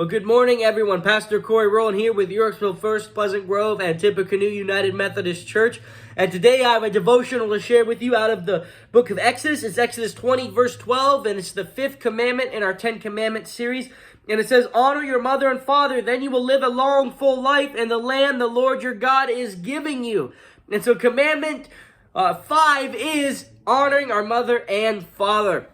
Well, good morning, everyone. Pastor Corey Rowland here with Yorksville First, Pleasant Grove, and Tippecanoe United Methodist Church. And today I have a devotional to share with you out of the book of Exodus. It's Exodus 20, verse 12, and it's the 5th commandment in our 10 Commandments series. And it says, honor your mother and father, then you will live a long, full life in the land the Lord your God is giving you. And so commandment 5 is honoring our mother and father.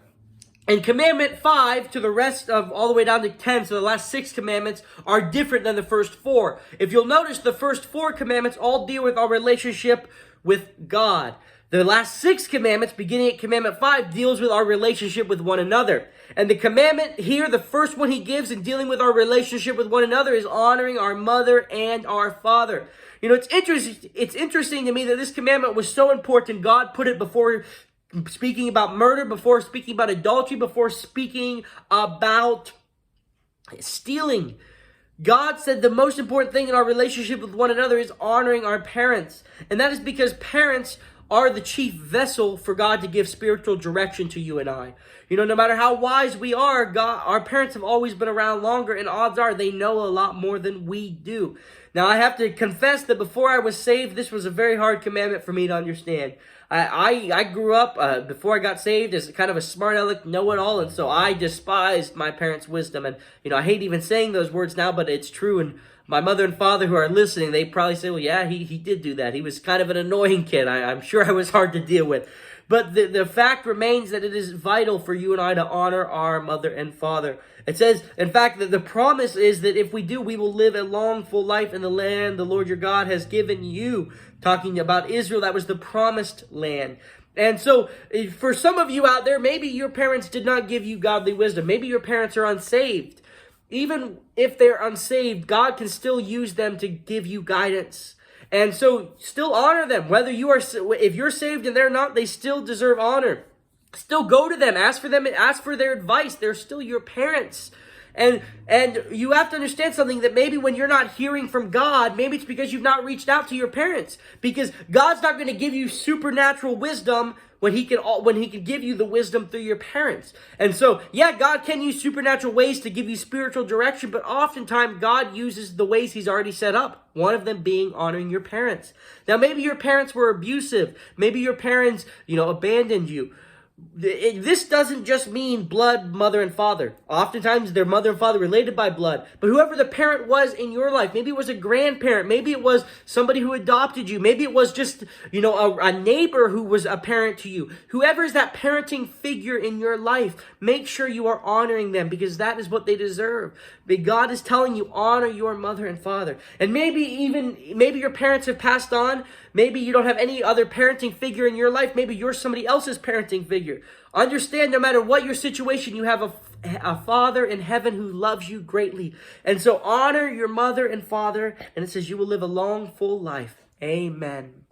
And commandment 5 to the rest of all the way down to 10, so the last 6 commandments are different than the first 4. If you'll notice, the first 4 commandments all deal with our relationship with God. The last 6 commandments, beginning at commandment 5, deals with our relationship with one another. And the commandment here, the first one he gives in dealing with our relationship with one another, is honoring our mother and our father. You know, it's interesting to me that this commandment was so important. God put it before speaking about murder, before speaking about adultery, before speaking about stealing. God said the most important thing in our relationship with one another is honoring our parents. And that is because parents are the chief vessel for God to give spiritual direction to you and I. You know, no matter how wise we are, our parents have always been around longer, and odds are they know a lot more than we do. Now, I have to confess that before I was saved, this was a very hard commandment for me to understand. I grew up, before I got saved, as kind of a smart aleck, know-it-all, and so I despised my parents' wisdom. And, you know, I hate even saying those words now, but it's true. And my mother and father who are listening, they probably say, well, yeah, he did do that. He was kind of an annoying kid. I'm sure I was hard to deal with. But the fact remains that it is vital for you and I to honor our mother and father. It says, in fact, that the promise is that if we do, we will live a long, full life in the land the Lord your God has given you. Talking about Israel, that was the promised land. And so, for some of you out there, maybe your parents did not give you godly wisdom. Maybe your parents are unsaved. Even if they're unsaved, God can still use them to give you guidance. And so still honor them. Whether you are, if you're saved and they're not, they still deserve honor. Still go to them, ask for their advice. They're still your parents. And you have to understand something, that maybe when you're not hearing from God, maybe it's because you've not reached out to your parents. Because God's not going to give you supernatural wisdom when he can give you the wisdom through your parents. And so, yeah, God can use supernatural ways to give you spiritual direction, but oftentimes God uses the ways he's already set up. One of them being honoring your parents. Now, maybe your parents were abusive. Maybe your parents, abandoned you. This doesn't just mean blood, mother and father. Oftentimes they're mother and father related by blood. But whoever the parent was in your life, maybe it was a grandparent, maybe it was somebody who adopted you, maybe it was just, a neighbor who was a parent to you. Whoever is that parenting figure in your life, make sure you are honoring them, because that is what they deserve. But God is telling you, honor your mother and father. And maybe your parents have passed on. Maybe you don't have any other parenting figure in your life. Maybe you're somebody else's parenting figure. Understand, no matter what your situation, you have a Father in heaven who loves you greatly. And so honor your mother and father. And it says you will live a long, full life. Amen.